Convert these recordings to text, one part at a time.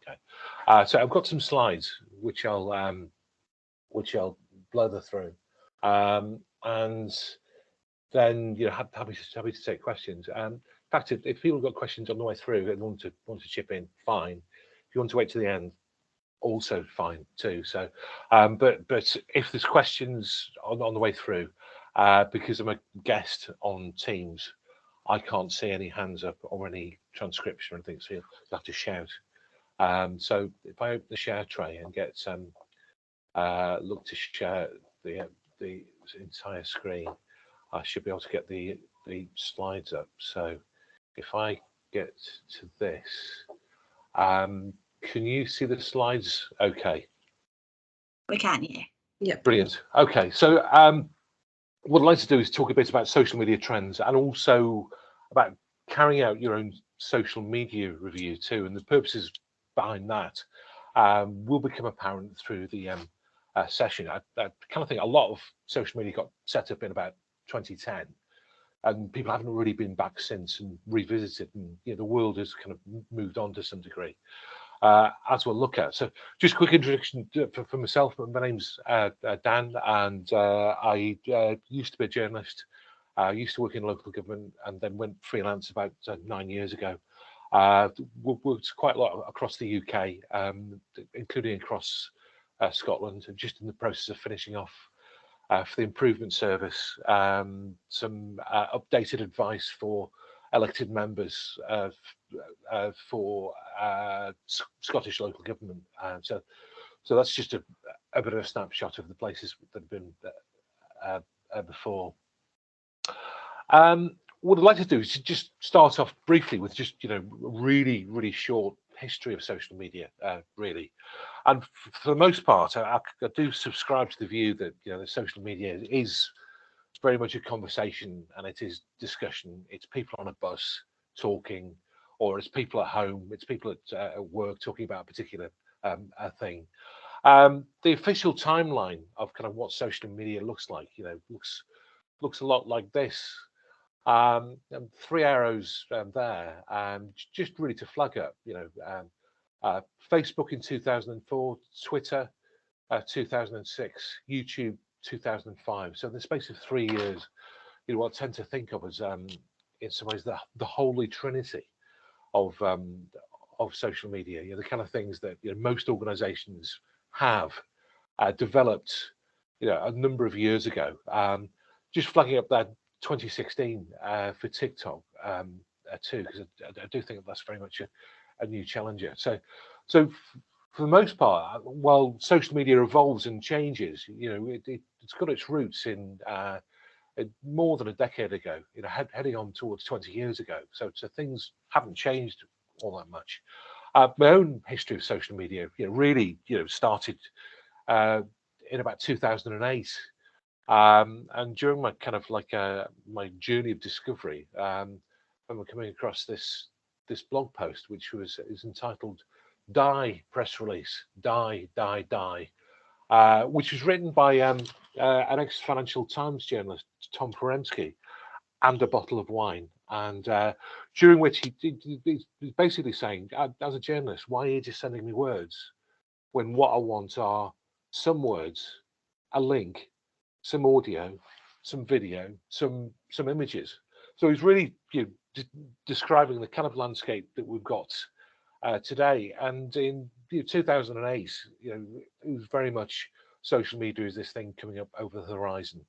Okay, so I've got some slides which I'll blather through, and then happy to take questions. In fact, if people have got questions on the way through and want to chip in, fine. If you want to wait to the end, also fine too. So, but if there's questions on the way through, because I'm a guest on Teams, I can't see any hands up or any transcription or anything, so you'll have to shout. So if I open the share tray and get look to share the entire screen, I should be able to get the slides up. So if I get to this, can you see the slides okay? We can, yeah. Yep. Brilliant. Okay, so what I'd like to do is talk a bit about social media trends and also about carrying out your own social media review too, and the purposes behind that will become apparent through the session. I kind of think a lot of social media got set up in about 2010, and people haven't really been back since and revisited, and the world has kind of moved on to some degree, as we'll look at. So just a quick introduction for myself. My name's Dan, and I used to be a journalist. I used to work in local government and then went freelance about 9 years ago. Worked quite a lot across the UK, including across Scotland, and just in the process of finishing off for the improvement service, some updated advice for elected members for Scottish local government. So that's just a bit of a snapshot of the places that have been before. What I'd like to do is just start off briefly with just really short history of social media, really. And for the most part, I do subscribe to the view that the social media is very much a conversation, and it is discussion. It's people on a bus talking, or it's people at home, it's people at work talking about a particular thing. The official timeline of kind of what social media looks like, looks a lot like this. 3 arrows there, just really to flag up, Facebook in 2004, Twitter 2006, YouTube 2005. So in the space of 3 years, what I tend to think of as, in some ways, the holy trinity of social media. The kind of things that most organisations have developed, a number of years ago. Just flagging up that 2016 for TikTok too, because I do think that's very much a new challenger. So for the most part, while social media evolves and changes, it's got its roots in more than a decade ago, heading on towards 20 years ago. So things haven't changed all that much. My own history of social media, really, started in about 2008. And during my kind of like my journey of discovery, I remember coming across this blog post, which is entitled "Die Press Release, Die, Die, Die," which was written by an ex-Financial Times journalist, Tom Poremski, and a bottle of wine. And during which he's basically saying, as a journalist, why are you just sending me words when what I want are some words, a link, some audio, some video, some images. So he's really describing the kind of landscape that we've got today. And in 2008, it was very much social media is this thing coming up over the horizon.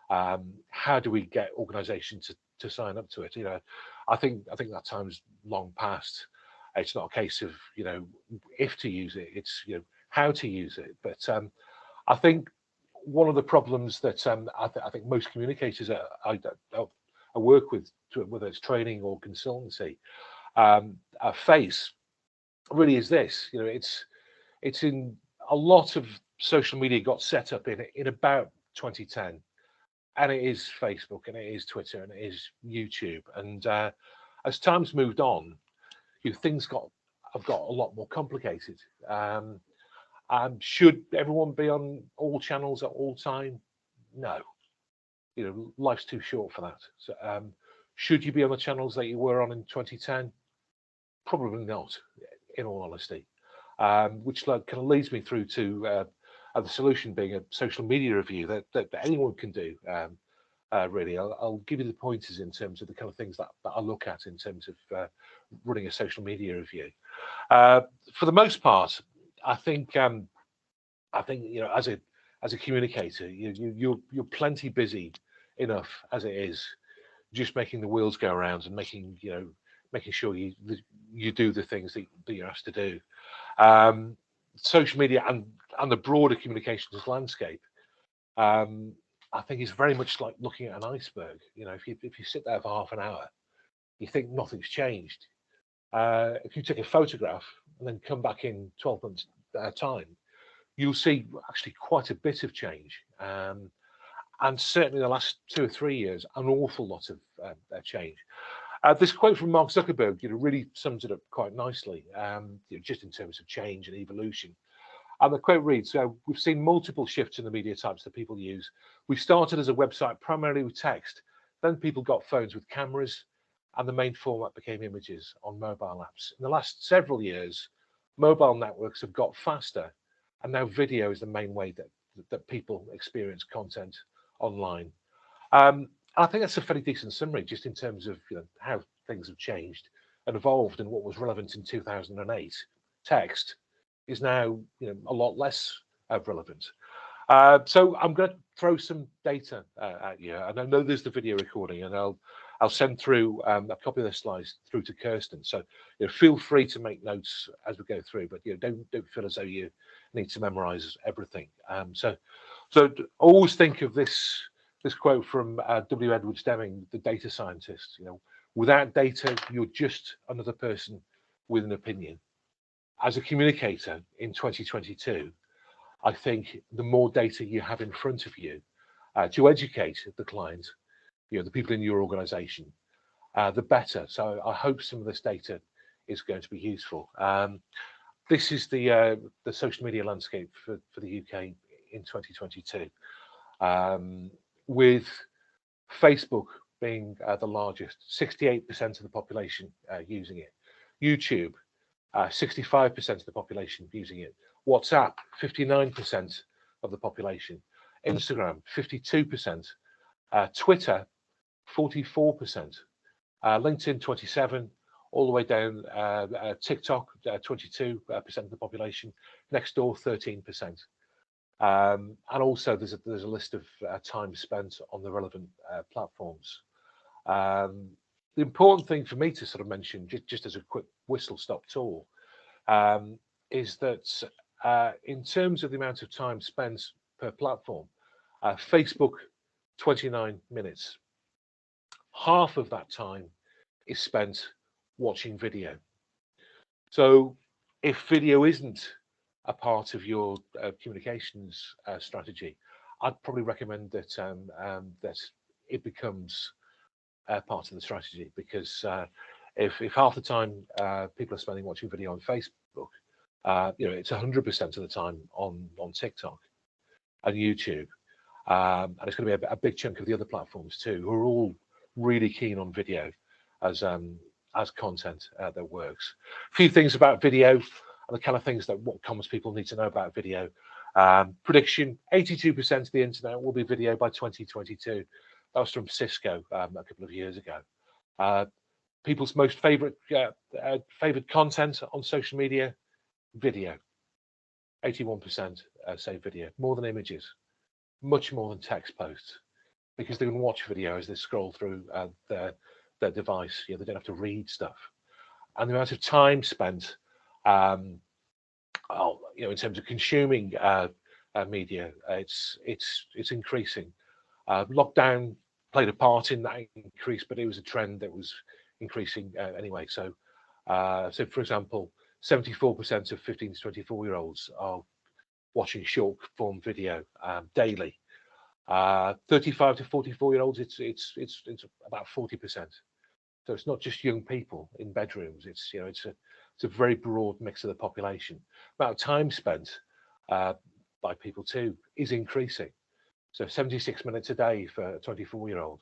How do we get organisations to sign up to it? I think that time's long past. It's not a case of if to use it; it's how to use it. But I think one of the problems that I think most communicators I work with, whether it's training or consultancy, face really is this. It's in a lot of social media got set up in about 2010, and it is Facebook, and it is Twitter, and it is YouTube. And as time's moved on, things have got a lot more complicated. Should everyone be on all channels at all time? No. Life's too short for that. So, should you be on the channels that you were on in 2010? Probably not, in all honesty. which kind of leads me through to the solution being a social media review that anyone can do. Really, I'll give you the pointers in terms of the kind of things that I look at in terms of running a social media review. For the most part, I think as a communicator, you're plenty busy enough as it is, just making the wheels go around and making sure you do the things that you're asked to do. Social media and the broader communications landscape, I think is very much like looking at an iceberg. If you sit there for half an hour, you think nothing's changed. If you take a photograph and then come back in 12 months time, you'll see actually quite a bit of change. And certainly the last 2 or 3 years, an awful lot of change. This quote from Mark Zuckerberg, really sums it up quite nicely, just in terms of change and evolution. And the quote reads, we've seen multiple shifts in the media types that people use. We started as a website primarily with text. Then people got phones with cameras, and the main format became images on mobile apps. In the last several years, mobile networks have got faster, and now video is the main way that people experience content online. I think that's a fairly decent summary, just in terms of how things have changed and evolved, and what was relevant in 2008. Text is now a lot less relevant. So I'm going to throw some data at you, and I know there's the video recording, and I'll send through a copy of the slides through to Kirsten. So feel free to make notes as we go through, but don't feel as though you need to memorize everything. So always think of this quote from W. Edwards Deming, the data scientist. Without data, you're just another person with an opinion. As a communicator in 2022, I think the more data you have in front of you to educate the client, the people in your organization, the better. So I hope some of this data is going to be useful. This is the social media landscape for the UK in 2022, with Facebook being the largest, 68% of the population using it. YouTube, 65% of the population using it. WhatsApp, 59% of the population. Instagram, 52%. Twitter, 44%. LinkedIn, 27%, all the way down. TikTok, 22% of the population. Nextdoor, 13%. And also there's a list of time spent on the relevant platforms. The important thing for me to sort of mention, just as a quick whistle-stop tour, is that in terms of the amount of time spent per platform, Facebook, 29 minutes. Half of that time is spent watching video. So if video isn't a part of your communications strategy, I'd probably recommend that that it becomes part of the strategy, because if half the time people are spending watching video on Facebook, it's 100% of the time on TikTok and YouTube, and it's going to be a big chunk of the other platforms too, who are all really keen on video as content that works. A few things about video and the kind of things what common people need to know about video. Prediction: 82% of the internet will be video by 2022. That was from Cisco a couple of years ago. People's most favorite content on social media: video. 81% say video, more than images, much more than text posts, because they can watch video as they scroll through their device. They don't have to read stuff. And the amount of time spent, in terms of consuming media, it's increasing. Lockdown played a part in that increase, but it was a trend that was increasing anyway. So for example, 74% of 15 to 24-year-olds are watching short form video daily. 35 to 44-year-olds, it's about 40%. So it's not just young people in bedrooms. It's a very broad mix of the population. Amount of time spent by people too is increasing. So 76 minutes a day for a 24-year-old,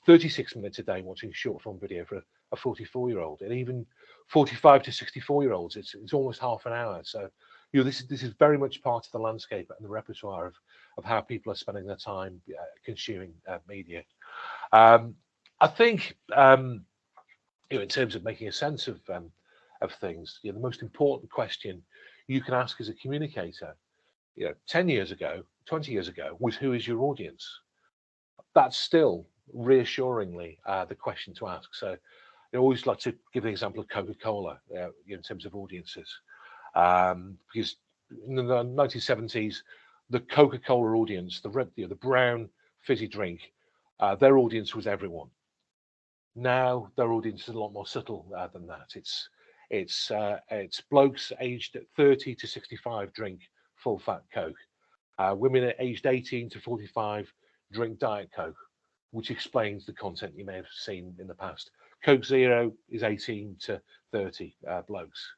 36 minutes a day watching short form video for a 44-year-old, and even 45 to 64-year-olds, it's almost half an hour. So, this is very much part of the landscape and the repertoire of how people are spending their time consuming media. I think, in terms of making a sense of things, the most important question you can ask as a communicator, 10 years ago, 20 years ago, was who is your audience? That's still reassuringly the question to ask. So I always like to give the example of Coca-Cola in terms of audiences, because in the 1970s, the Coca-Cola audience, the brown fizzy drink, their audience was everyone. Now their audience is a lot more subtle than that. It's blokes aged 30 to 65 drink full fat Coke. Women aged 18 to 45 drink Diet Coke, which explains the content you may have seen in the past. Coke Zero is 18 to 30 blokes.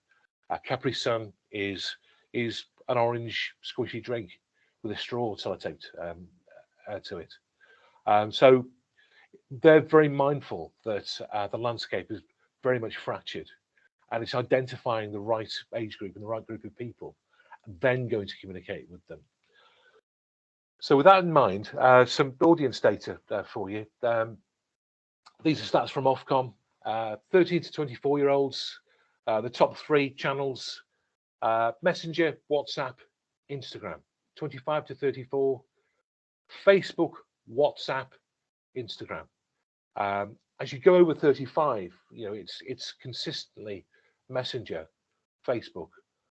Capri Sun is an orange squishy drink with a straw sellotaped to it. So they're very mindful that the landscape is very much fractured, and it's identifying the right age group and the right group of people, and then going to communicate with them. So with that in mind, some audience data for you. These are stats from Ofcom. 13 to 24-year-olds, the top 3 channels, Messenger, WhatsApp, Instagram. 25 to 34, Facebook, WhatsApp, Instagram. As you go over 35, it's consistently Messenger, Facebook,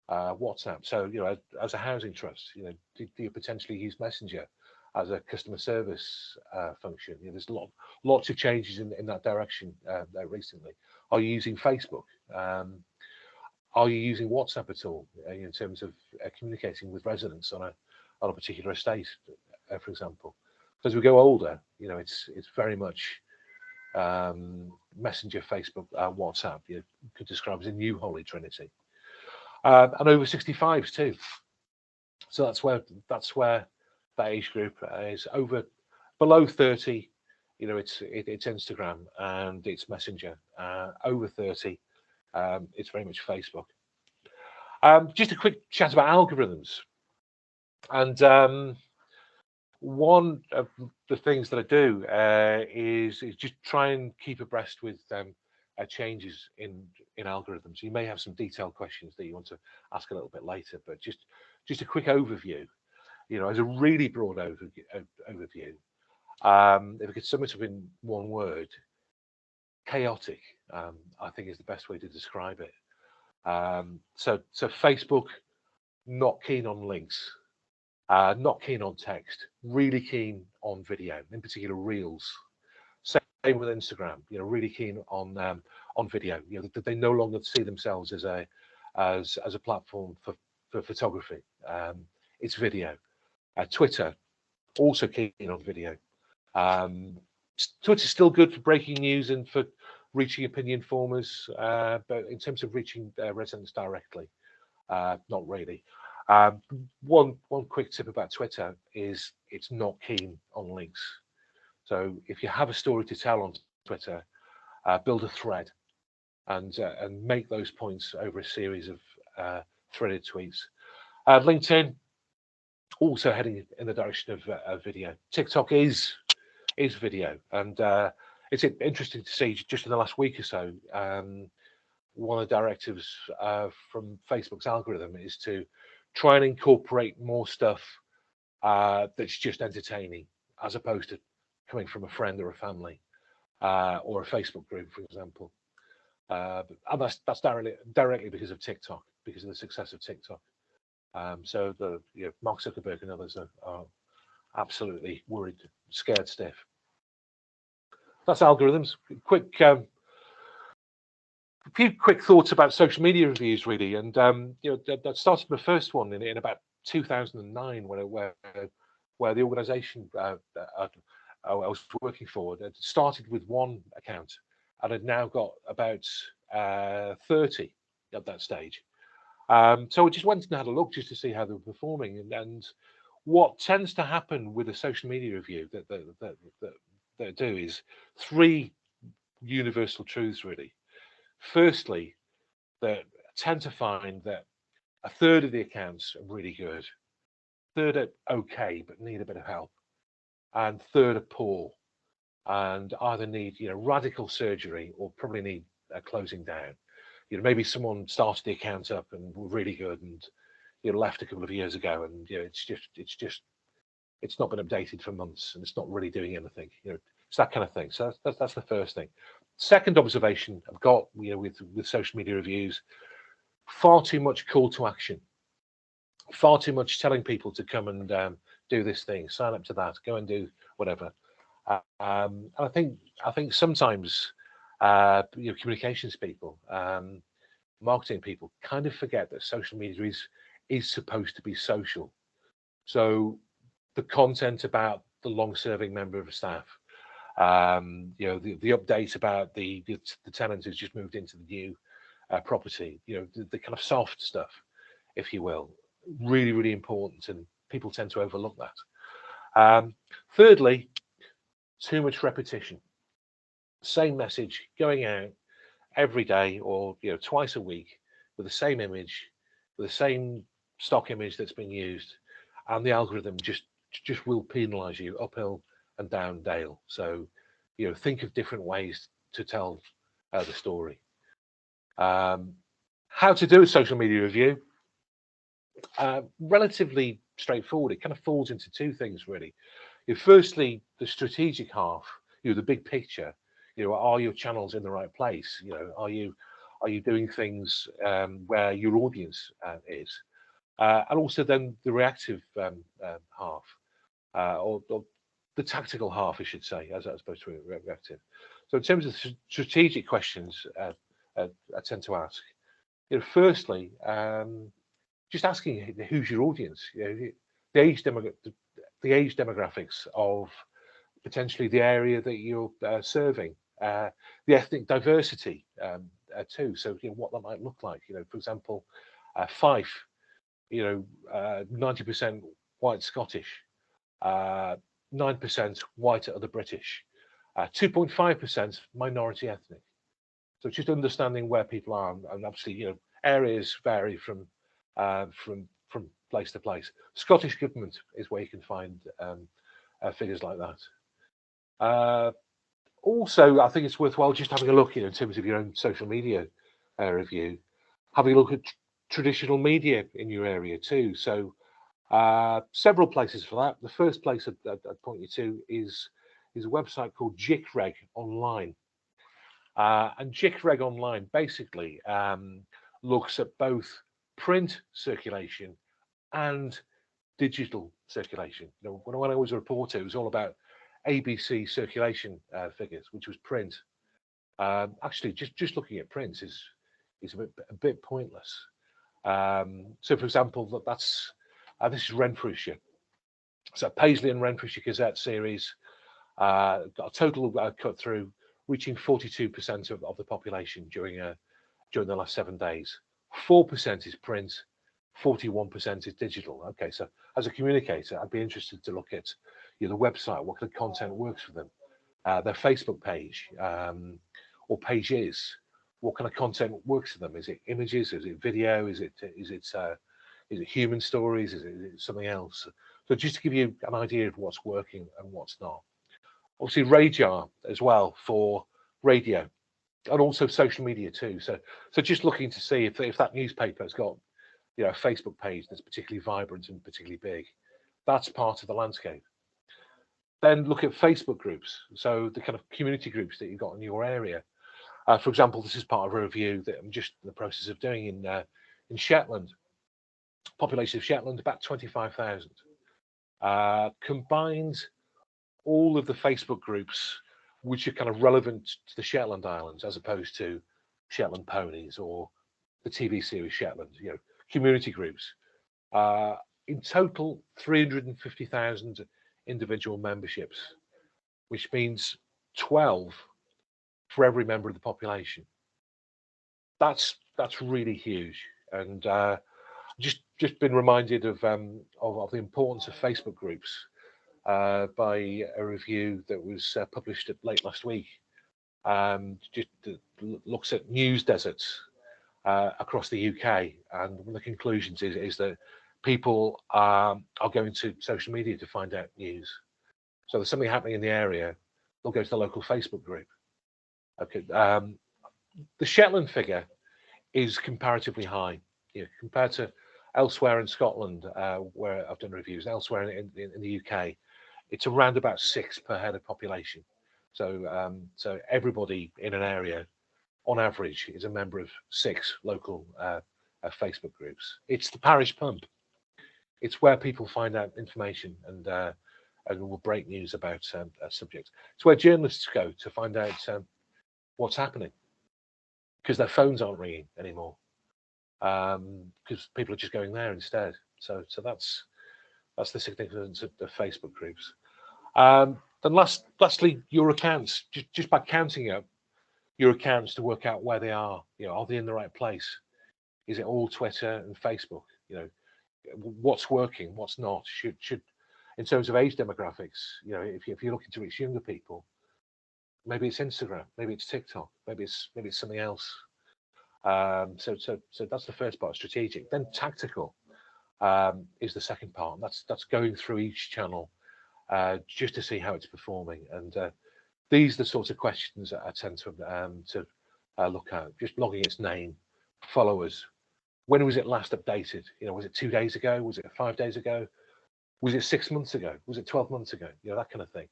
WhatsApp. So, as a housing trust, do you potentially use Messenger as a customer service function? There's lots of changes in that direction recently. Are you using Facebook? Are you using WhatsApp at all in terms of communicating with residents on a particular estate, for example? As we go older, it's very much Messenger, Facebook, WhatsApp. You could describe as a new holy trinity. And over 65s too. So that's where that age group is. Below 30, it's Instagram and it's Messenger. Over 30, it's very much Facebook. Just a quick chat about algorithms. And one of the things that I do is just try and keep abreast with changes in algorithms. You may have some detailed questions that you want to ask a little bit later, but just a quick overview. As a really broad overview, if I could sum it up in one word, chaotic, I think is the best way to describe it. So Facebook, not keen on links, not keen on text, really keen on video, in particular reels. Same with Instagram, really keen on video. They no longer see themselves as a platform for photography. It's video. Twitter, also keen on video. Twitter's still good for breaking news and for reaching opinion formers, but in terms of reaching residents directly, not really. One quick tip about Twitter is it's not keen on links. So if you have a story to tell on Twitter, build a thread and make those points over a series of threaded tweets. LinkedIn, also heading in the direction of video. TikTok is video, and it's interesting to see just in the last week or so, one of the directives from Facebook's algorithm is to try and incorporate more stuff that's just entertaining, as opposed to coming from a friend or a family or a Facebook group, for example. And that's directly because of TikTok, because of the success of TikTok. So Mark Zuckerberg and others are absolutely worried, scared stiff. That's algorithms. A few quick thoughts about social media reviews, really, and that started my first one in about 2009, where the organisation I was working for had started with one account and had now got about 30 at that stage. So I just went and had a look just to see how they were performing, and what tends to happen with a social media review that do is 3 universal truths really. Firstly, that I tend to find that a third of the accounts are really good, third are okay but need a bit of help, and third are poor and either need radical surgery or probably need closing down. Maybe someone started the account up and were really good and left a couple of years ago, and it's not been updated for months and it's not really doing anything. It's that kind of thing. So that's the first thing. Second observation I've got with social media reviews, far too much call to action, far too much telling people to come and do this thing, sign up to that, go and do whatever. And I think sometimes communications people, marketing people kind of forget that social media is supposed to be social. So the content about the long-serving member of staff, the update about the tenant who's just moved into the new property, the kind of soft stuff, if you will, really, really important, and people tend to overlook that. Thirdly, too much repetition. Same message going out every day or twice a week with the same image, with the same stock image that's been used, and the algorithm just will penalize you uphill and down dale. So think of different ways to tell the story. How to do a social media review? Relatively straightforward. It kind of falls into two things really. Firstly, the strategic half, the big picture. Are your channels in the right place? Are you doing things where your audience is? And also then the reactive half, or the tactical half, I should say, as opposed to reactive. So in terms of strategic questions, I tend to ask. Firstly, just asking who's your audience. The age demographics of potentially the area that you're serving, the ethnic diversity too. So what that might look like. For example, Fife, 90% white Scottish, 9% white other British, 2.5% minority ethnic. So just understanding where people are, and obviously areas vary from place to place. Scottish government is where you can find figures like that. Also, I think it's worthwhile just having a look, in terms of your own social media review, having a look at traditional media in your area too. So several places for that. The first place I'd point you to is a website called JICREG Online. And JICREG Online basically looks at both print circulation and digital circulation. When I was a reporter, it was all about ABC circulation figures, which was print. Actually, just looking at print is a bit pointless. So, for example, this is Renfrewshire. So Paisley and Renfrewshire Gazette series got a total cut through, reaching 42% of the population during the last 7 days. 4% is print, 41% is digital. Okay, so as a communicator, I'd be interested to look at the website, what kind of content works for them, their Facebook page or pages, what kind of content works for them. Is it images? Is it video? Is it human stories? Is it something else? So just to give you an idea of what's working and what's not. Obviously, Radar as well for radio, and also social media too. So just looking to see if that newspaper's got a Facebook page that's particularly vibrant and particularly big. That's part of the landscape. Then look at Facebook groups. So the kind of community groups that you've got in your area. For example, this is part of a review that I'm just in the process of doing in Shetland. Population of Shetland about 25,000. Combined all of the Facebook groups which are kind of relevant to the Shetland Islands, as opposed to Shetland Ponies or the TV series Shetland, community groups. In total, 350,000 individual memberships, which means 12 for every member of the population. That's really huge, and just been reminded of the importance of Facebook groups by a review that was published late last week. just looks at news deserts across the UK, and one of the conclusions is that people are going to social media to find out news. So there's something happening in the area, they'll go to the local Facebook group. Okay, the Shetland figure is comparatively high, compared to elsewhere in Scotland, where I've done reviews. Elsewhere in the UK, it's around about 6 per head of population. So so everybody in an area, on average, is a member of 6 local Facebook groups. It's the parish pump. It's where people find out information and will break news about a subject. It's where journalists go to find out what's happening, because their phones aren't ringing anymore, because people are just going there instead. So that's the significance of Facebook groups. Then lastly, your accounts. Just by counting up your accounts to work out where they are. Are they in the right place? Is it all Twitter and Facebook? What's working, what's not? Should in terms of age demographics, if you're looking to reach younger people, maybe it's Instagram, maybe it's TikTok, maybe it's something else. So that's the first part, strategic. Then tactical is the second part. That's going through each channel just to see how it's performing. And these are the sorts of questions that I tend to look at. Just logging its name, followers. When was it last updated? Was it 2 days ago? Was it 5 days ago? Was it 6 months ago? Was it 12 months ago? That kind of thing.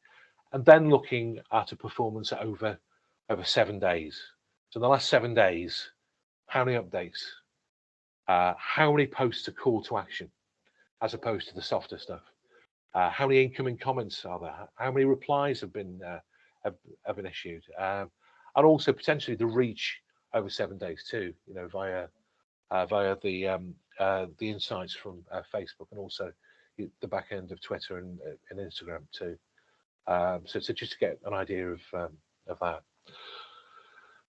And then looking at a performance over 7 days. So in the last 7 days, how many updates? How many posts are call to action, as opposed to the softer stuff? How many incoming comments are there? How many replies have been issued? And also potentially the reach over 7 days too. Via the insights from Facebook, and also the back end of Twitter and Instagram too. So just to get an idea of that.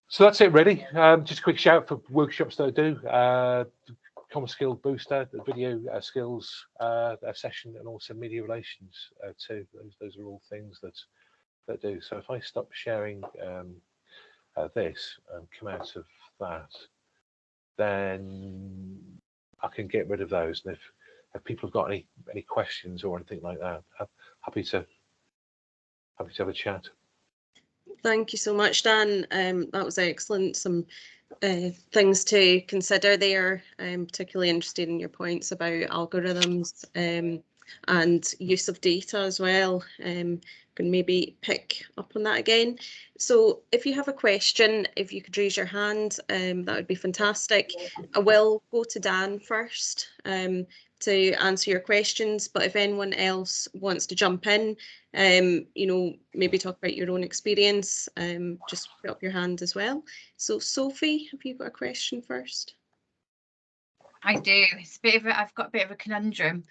So that's it really. Just a quick shout for workshops that I do. Common Skill Booster, the video skills session, and also media relations too. Those are all things that do. So if I stop sharing this and come out of that, then I can get rid of those. And if people have got any questions or anything like that, I'm happy to have a chat. Thank you so much, Dan. That was excellent. Some things to consider there. I'm particularly interested in your points about algorithms and use of data as well. Can maybe pick up on that again. So if you have a question, if you could raise your hand, that would be fantastic. I will go to Dan first to answer your questions, but if anyone else wants to jump in, maybe talk about your own experience, just put up your hand as well. So Sophie, have you got a question first? I do. It's I've got a bit of a conundrum.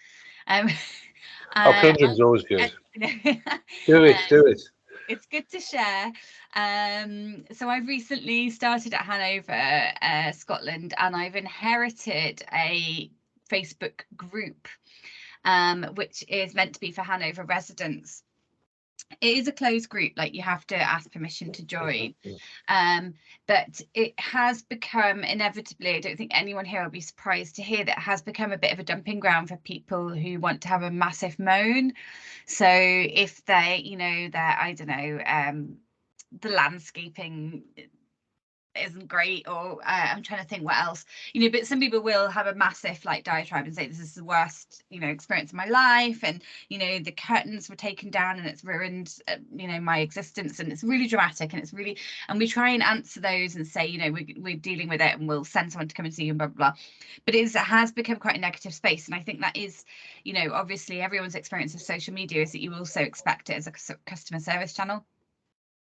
Conundrum's always good. Do it. It's good to share. So I've recently started at Hanover, Scotland, and I've inherited a Facebook group, which is meant to be for Hanover residents. It is a closed group, like you have to ask permission to join, but it has become inevitably, I don't think anyone here will be surprised to hear that it has become a bit of a dumping ground for people who want to have a massive moan. So if they, I don't know, the landscaping isn't great, or I'm trying to think what else, but some people will have a massive diatribe and say this is the worst experience of my life, and the curtains were taken down and it's ruined my existence, and it's really dramatic, and and we try and answer those and say we're dealing with it and we'll send someone to come and see you and blah blah blah. But it has become quite a negative space, and I think that is obviously everyone's experience of social media is that you also expect it as a customer service channel.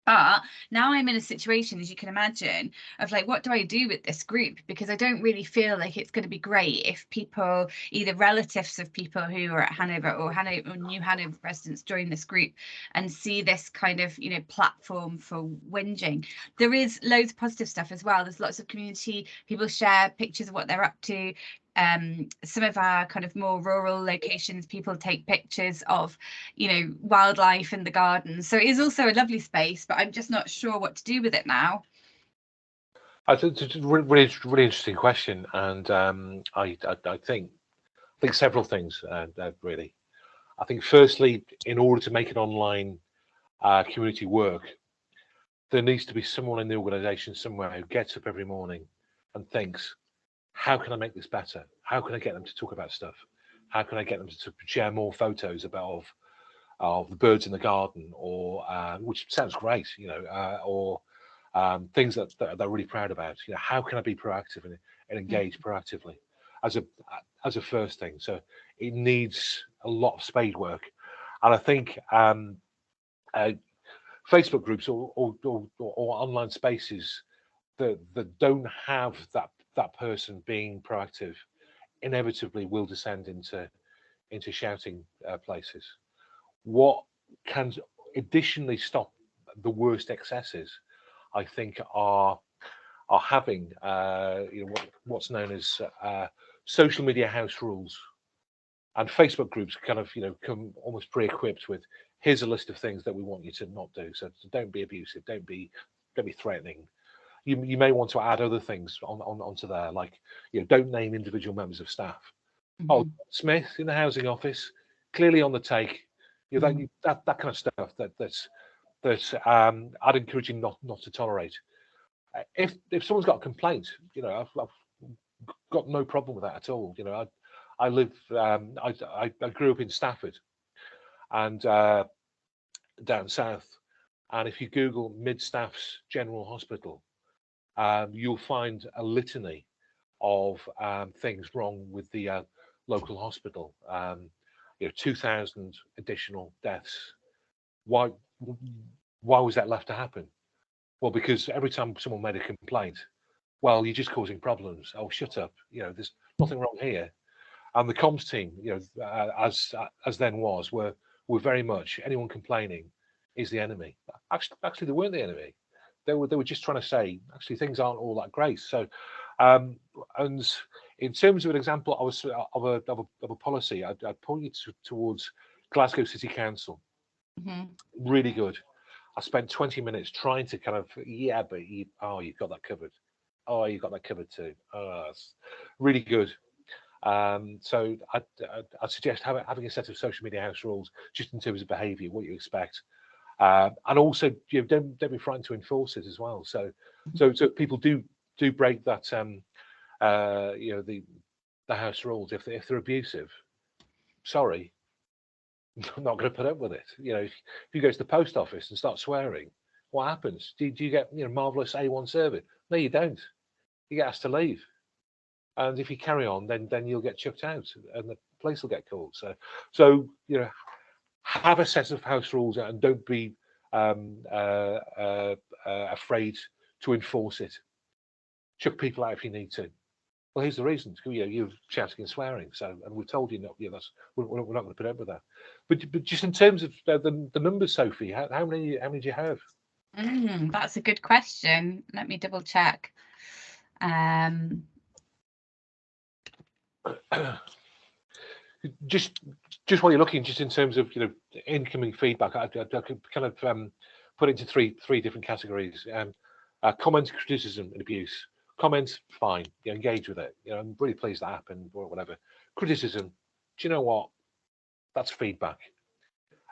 But now I'm in a situation, as you can imagine, of what do I do with this group? Because I don't really feel like it's going to be great if people, either relatives of people who are at Hanover or new Hanover residents, join this group and see this kind of, platform for whinging. There is loads of positive stuff as well. There's lots of community, people share pictures of what they're up to. some of our kind of more rural locations, people take pictures of, you know, wildlife in the gardens. So it is also a lovely space, but I'm just not sure what to do with it now. I think it's a really interesting question, and I think several things really. I think firstly, in order to make an online community work, there needs to be someone in the organisation somewhere who gets up every morning and thinks, how can I make this better? How can I get them to talk about stuff? How can I get them to share more photos of the birds in the garden, or which sounds great, you know, or things that they're really proud about. You know, how can I be proactive and engage proactively as a first thing? So it needs a lot of spade work, and I think Facebook groups or online spaces that don't have that person being proactive inevitably will descend into shouting places. What can additionally stop the worst excesses, I think, are having you know, what's known as social media house rules, and Facebook groups kind of, you know, come almost pre-equipped with, here's a list of things that we want you to not do. So don't be abusive, don't be threatening. You may want to add other things onto there, like, you know, don't name individual members of staff. Oh, Smith in the housing office, clearly on the take. You know, that kind of stuff that I'd encourage you not to tolerate. If someone's got a complaint, you know, I've got no problem with that at all. You know, I live, I grew up in Stafford, and down south, and if you Google Mid-Staffs General Hospital, you'll find a litany of things wrong with the local hospital. You know, 2,000 additional deaths. Why was that left to happen? Well, because every time someone made a complaint, well, you're just causing problems. Oh, shut up. You know, there's nothing wrong here. And the comms team, you know, as then was, were very much, anyone complaining is the enemy. Actually, they weren't the enemy. They were just trying to say, actually, things aren't all that great. So, and in terms of an example of a policy, I'd point you towards Glasgow City Council. Really good. I spent 20 minutes trying to kind of, yeah, but you've got that covered. Oh, you got that covered too. Oh, that's really good. So I'd suggest having a set of social media house rules, just in terms of behaviour, what you expect, and also, you know, don't be frightened to enforce it as well. So people do break that, you know, the house rules if they're abusive. Sorry, I'm not going to put up with it. You know, if you go to the post office and start swearing, what happens? Do you get, you know, marvellous A1 service? No, you don't. You get asked to leave. And if you carry on, then you'll get chucked out, and the place will get called. So you know, have a set of house rules and don't be afraid to enforce it. Chuck people out if you need to. Well, here's the reason. You know, you're shouting and swearing. So, and we've told you not. You know, we're not going to put up with that. But just in terms of the numbers, Sophie, how many do you have? That's a good question. Let me double check. Just while you're looking, just in terms of, you know, incoming feedback, I could kind of put it into three different categories. Comment, criticism, and abuse. Comments, fine, you engage with it. You know, I'm really pleased that happened, or whatever. Criticism, do you know what? That's feedback.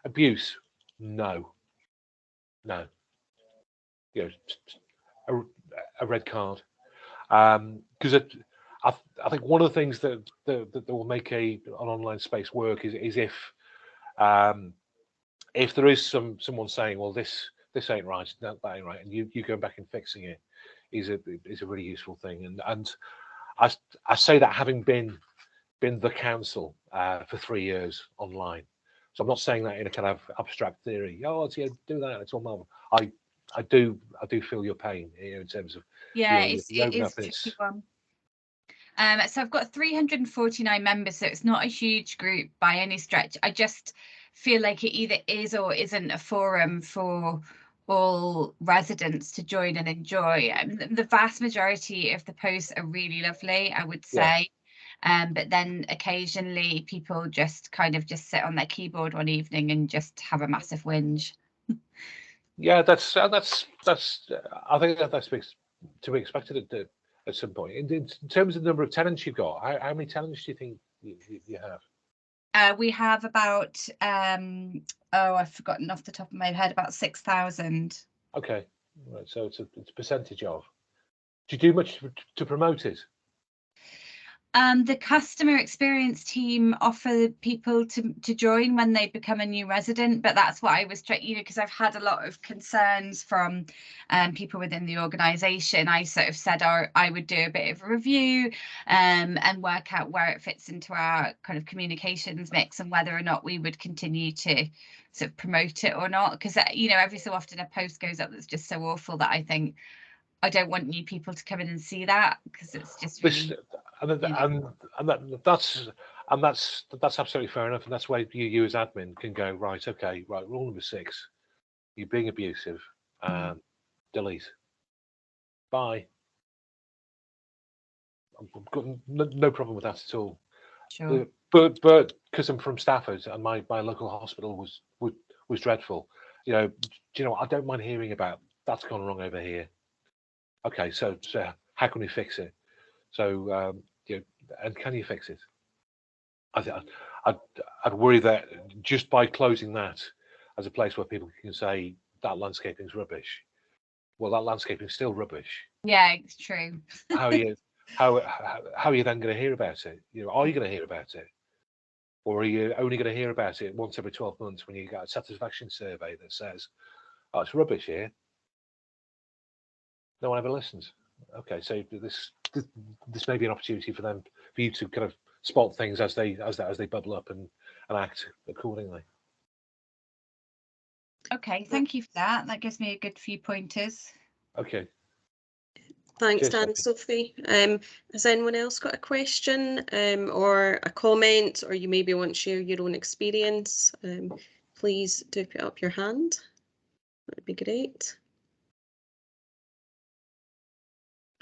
Abuse, no. You know, a red card. Because I think one of the things that will make an online space work is if there is someone saying, well, this ain't right, that ain't right, and you go back and fixing it is a really useful thing. And I say that having been the council for 3 years online, so I'm not saying that in a kind of abstract theory. Oh, it's, yeah, do that. It's all marvel. I do feel your pain, you know, in terms of, yeah, you know, it is a tricky one. So I've got 349 members, so it's not a huge group by any stretch. I just feel like it either is or isn't a forum for all residents to join and enjoy. The vast majority of the posts are really lovely, I would say. But then occasionally people just kind of just sit on their keyboard one evening and just have a massive whinge. Yeah, that's I think that's to be expected at some point. In terms of the number of tenants you've got, how many tenants do you think you have? We have about I've forgotten off the top of my head, about 6,000. Okay, right. So it's a percentage of. Do you do much to promote it? The customer experience team offer people to join when they become a new resident, but that's what I was trying, because I've had a lot of concerns from people within the organisation. I sort of said I would do a bit of a review and work out where it fits into our kind of communications mix and whether or not we would continue to sort of promote it or not. Because, every so often a post goes up that's just so awful that I think I don't want new people to come in and see that, because it's just really. That's absolutely fair enough, and that's where you as admin can go, right, okay, right, rule number 6, you're being abusive, delete, bye. I've got no problem with that at all. Sure. But because I'm from Stafford and my local hospital was dreadful, do you know what, I don't mind hearing about that's gone wrong over here. Okay, so how can we fix it? So and can you fix it? I'd worry that just by closing that as a place where people can say that landscaping's rubbish, well, that landscaping's still rubbish. Yeah, it's true. How are you then going to hear about it? Are you going to hear about it, or are you only going to hear about it once every 12 months when you get a satisfaction survey that says, "Oh, it's rubbish here"? No one ever listens. Okay, so this may be an opportunity for you to kind of spot things as they bubble up and act accordingly. Okay, thank you for that. That gives me a good few pointers. Okay. Thanks, Cheers, Dan. Sophie. Has anyone else got a question or a comment, or you maybe want to share your own experience? Please do put up your hand. That'd be great.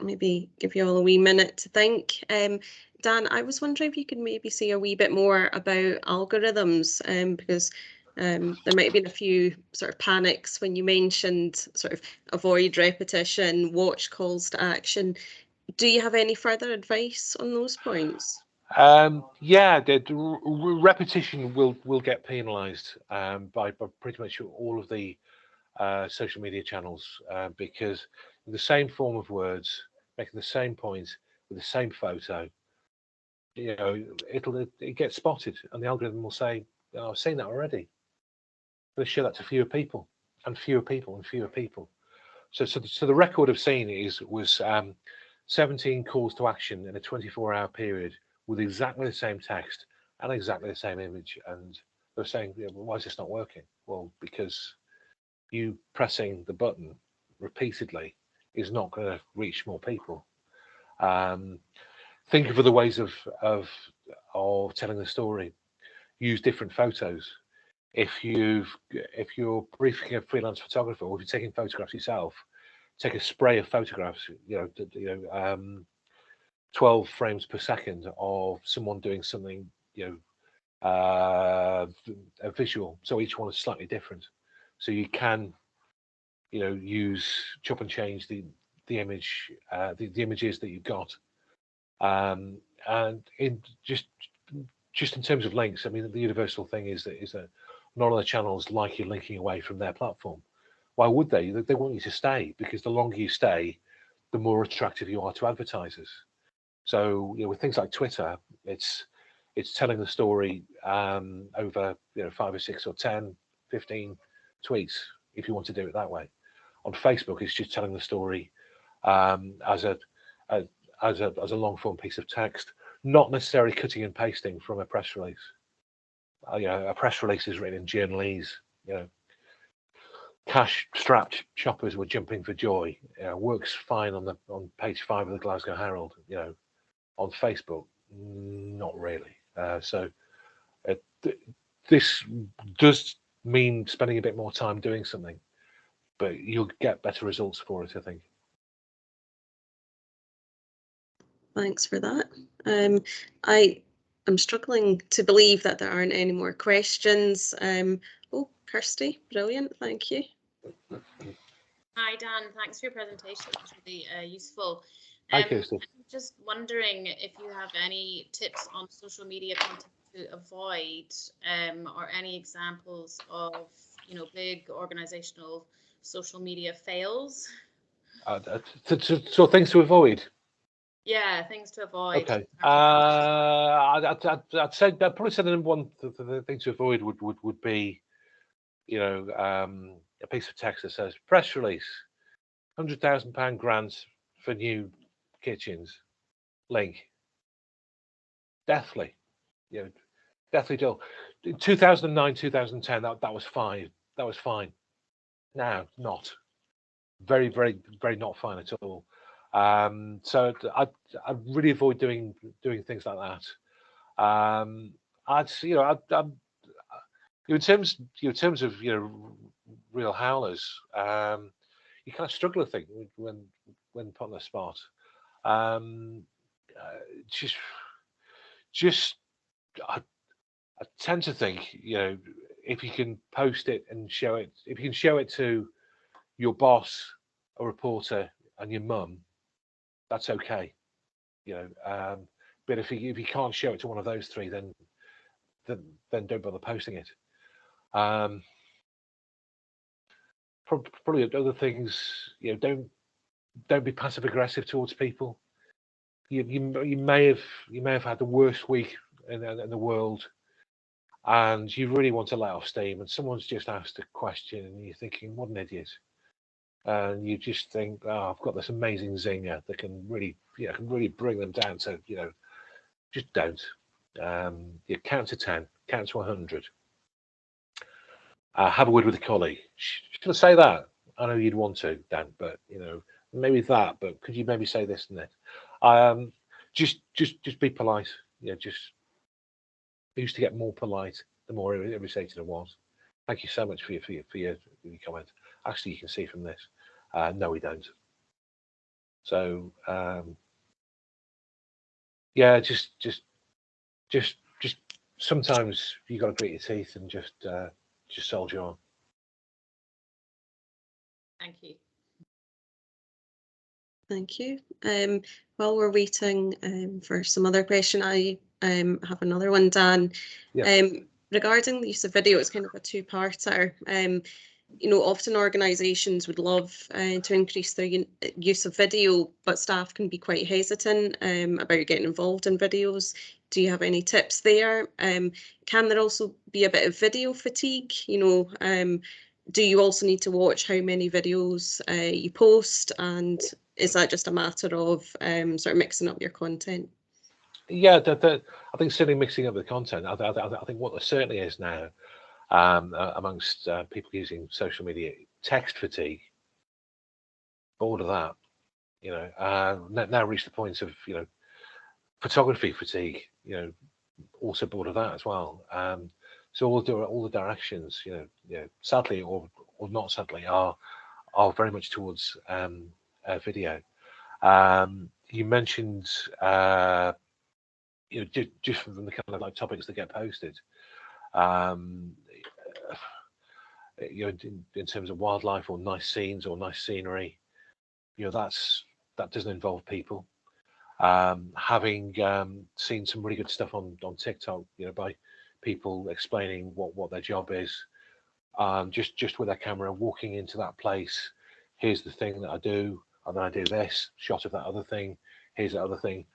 Maybe give you all a wee minute to think. Dan, I was wondering if you could maybe say a wee bit more about algorithms, because there might have been a few sort of panics when you mentioned sort of avoid repetition, watch calls to action. Do you have any further advice on those points? Yeah, the repetition will get penalised by pretty much all of the social media channels because the same form of words, making the same point with the same photo, it gets spotted, and the algorithm will say, "Oh, I've seen that already. Let's show that to fewer people, and fewer people, and fewer people." So the record I've seen was 17 calls to action in a 24-hour period with exactly the same text and exactly the same image, and they're saying, well, why is this not working? Well, because you pressing the button repeatedly is not going to reach more people. Think of other ways of telling the story. Use different photos. If you're briefing a freelance photographer, or if you're taking photographs yourself, take a spray of photographs. 12 frames per second of someone doing something. A visual. So each one is slightly different. So you can use chop and change the image, the images that you've got, and in just in terms of links. I mean, the universal thing is that none of the channels like you linking away from their platform. Why would they? They want you to stay, because the longer you stay, the more attractive you are to advertisers. So with things like Twitter, it's telling the story over 5 or 6 or 10, 15 tweets if you want to do it that way. On Facebook, it's just telling the story as a long form piece of text, not necessarily cutting and pasting from a press release. A press release is written in journalese. Cash-strapped shoppers were jumping for joy. Works fine on page 5 of the Glasgow Herald. On Facebook, not really. This does mean spending a bit more time doing something, but you'll get better results for it, I think. Thanks for that. I'm struggling to believe that there aren't any more questions. Oh, Kirsty, brilliant, thank you. Hi, Dan. Thanks for your presentation. It was really useful. Hi, Kirsty. Just wondering if you have any tips on social media content to avoid, or any examples of, big organizational social media fails. So things to avoid. Yeah, things to avoid. Okay. I'd say I'd probably say the number one thing to avoid would be, a piece of text that says press release, £100,000 grant for new kitchens. Link. Deathly, deathly dull. In 2009, 2010, that was fine. That was fine. Now, not. Very, very, very not fine at all. So I really avoid doing things like that. In terms of real howlers, you kind of struggle, I think, when put on the spot. I tend to think, if you can post it and show it, if you can show it to your boss, a reporter, and your mum, that's okay. But if you can't show it to one of those three, then don't bother posting it. Probably other things, don't be passive aggressive towards people. You may have had the worst week in the world, and you really want to let off steam, and someone's just asked a question, and you're thinking, what an idiot. And you just think, oh, I've got this amazing zinger that can really bring them down to, just don't. You count to 10, count to 100. Have a word with a colleague. Should I say that? I know you'd want to, Dan, but maybe that. But could you maybe say this and that? Just be polite. Just used to get more polite the more irritated I was. Thank you so much for your comment. Actually, you can see from this. No, we don't. So yeah, just sometimes you got to grit your teeth and just soldier on. Thank you. Thank you. While we're waiting for some other question, I have another one, Dan. Yeah. Regarding the use of video, it's kind of a two-parter. Often organisations would love to increase their use of video, but staff can be quite hesitant about getting involved in videos. Do you have any tips there? Can there also be a bit of video fatigue? Do you also need to watch how many videos you post, and is that just a matter of sort of mixing up your content? Yeah, I think certainly mixing up the content. I think what there certainly is now amongst people using social media, text fatigue. Bored of that. Now reached the point of photography fatigue. Also bored of that as well. So all the directions, sadly or not sadly, are very much towards video. You mentioned just from the kind of like topics that get posted. In terms of wildlife or nice scenes or nice scenery, that doesn't involve people. Having seen some really good stuff on TikTok, by people explaining what their job is, just with their camera, walking into that place. Here's the thing that I do, and then I do this shot of that other thing. Here's that other thing.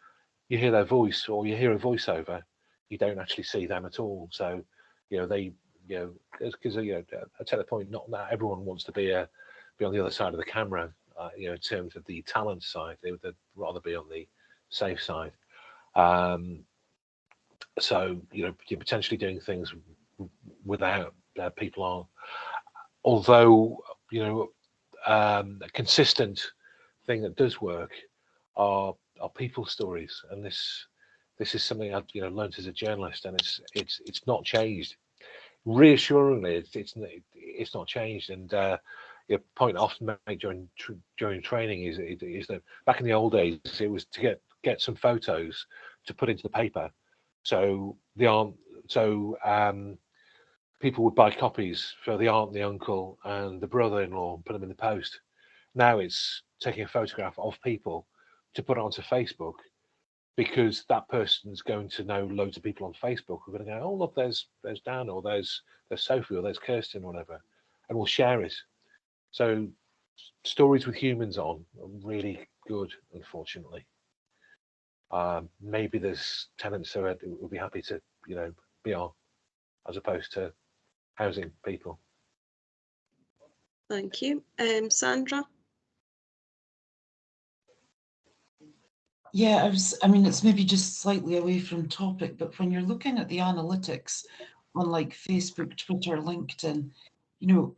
You hear their voice, or you hear a voiceover. You don't actually see them at all. So, because I take the point, not everyone wants to be on the other side of the camera. In terms of the talent side, they'd rather be on the safe side. So you're potentially doing things without people on. Although a consistent thing that does work are people stories, and this is something I've learned as a journalist, and it's not changed. Reassuringly, it's not changed. And a point I often make during training is that back in the old days, it was to get some photos to put into the paper. So the aunt, people would buy copies for the aunt, the uncle, and the brother-in-law, and put them in the post. Now it's taking a photograph of people to put it onto Facebook, because that person's going to know loads of people on Facebook who are going to go, oh look, there's Dan, or there's Sophie, or there's Kirsten, or whatever, and we'll share it. So stories with humans on are really good, unfortunately. Maybe there's tenants who would be happy to, be on, as opposed to housing people. Thank you. Sandra? Yeah, I mean, it's maybe just slightly away from topic, but when you're looking at the analytics on like Facebook, Twitter, LinkedIn,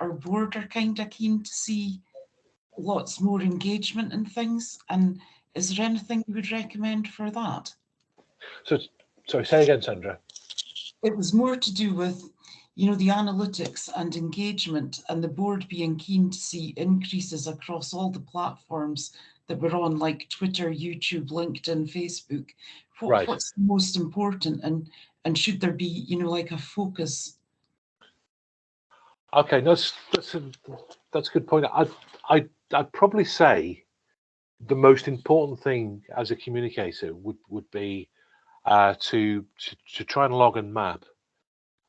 our board are kind of keen to see lots more engagement and things. And is there anything you would recommend for that? So, sorry, say again, Sandra. It was more to do with, the analytics and engagement, and the board being keen to see increases across all the platforms that we're on, like Twitter, YouTube, LinkedIn, Facebook. Right. What's the most important, and should there be, like a focus? Okay, that's a good point. I'd probably say the most important thing as a communicator would be to try and log and map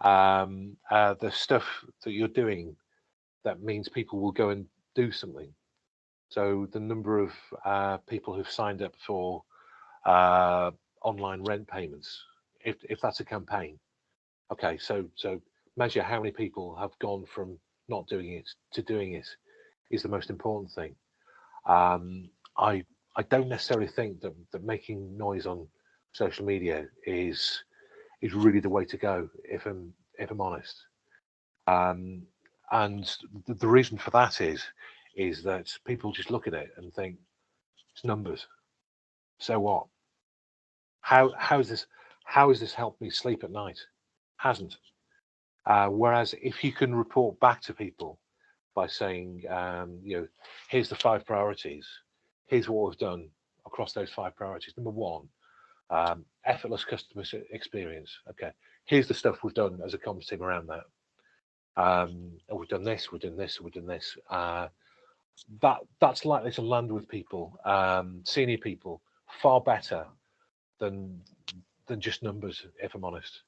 the stuff that you're doing that means people will go and do something. So the number of people who've signed up for online rent payments, if that's a campaign. Okay, so measure how many people have gone from not doing it to doing it is the most important thing. I don't necessarily think that making noise on social media is really the way to go, if I'm honest. And the reason for that is that people just look at it and think it's numbers. So what? How has this helped me sleep at night? Hasn't. Whereas if you can report back to people by saying, here's the 5 priorities, here's what we've done across those 5 priorities. Number 1, effortless customer experience. Okay, here's the stuff we've done as a comms team around that. And we've done this, we've done this, we've done this. That's likely to land with people, senior people, far better than just numbers, if I'm honest.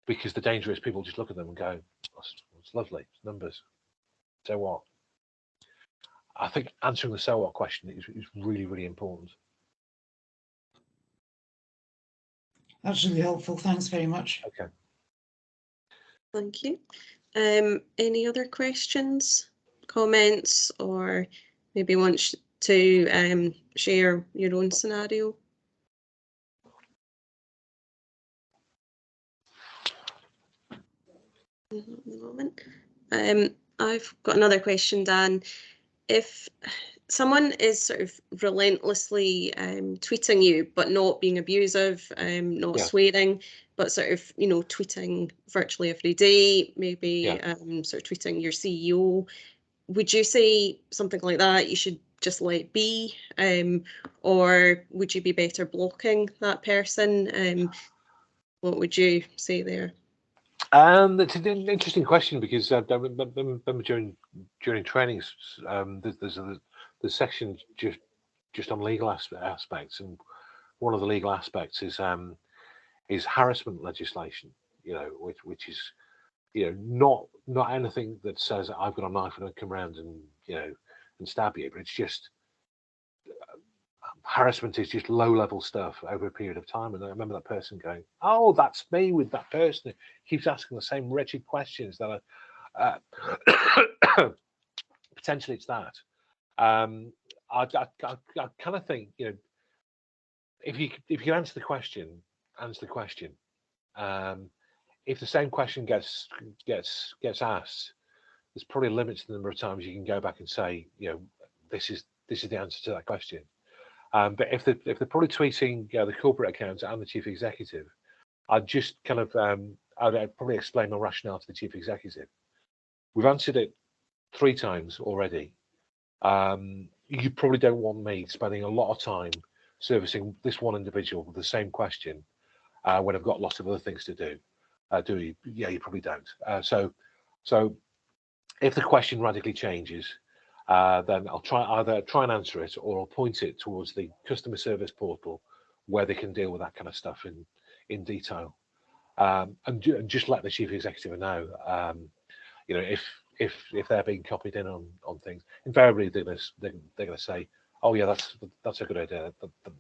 Because the danger is people just look at them and go, it's lovely, it's numbers. So what? I think answering the so what question is really, really important. That's really helpful. Thanks very much. Okay. Thank you. Any other questions, comments, or maybe want to share your own scenario? At the moment. I've got another question, Dan. If someone is sort of relentlessly tweeting you, but not being abusive, not swearing, but sort of, tweeting virtually every day, maybe sort of tweeting your CEO, would you say something like that you should just let be, or would you be better blocking that person? What would you say there? It's an interesting question, because I remember during trainings, there's sections just on legal aspects, and one of the legal aspects is harassment legislation. Which is not anything that says I've got a knife and I come around and and stab you, but it's just harassment is just low-level stuff over a period of time. And I remember that person going, "Oh, that's me with that person who keeps asking the same wretched questions that potentially it's that." I kind of think, if you answer the question, if the same question gets asked, there's probably a limit to the number of times you can go back and say, this is the answer to that question. But if they're probably tweeting the corporate account and the chief executive, I'd just kind of I'd probably explain my rationale to the chief executive. We've answered it 3 times already. You probably don't want me spending a lot of time servicing this one individual with the same question when I've got lots of other things to do? Do you? Yeah, you probably don't. So if the question radically changes, then I'll either try and answer it, or I'll point it towards the customer service portal where they can deal with that kind of stuff in detail, and just let the chief executive know. You know, if they're being copied in on things, invariably they're going to say, "Oh yeah, that's a good idea.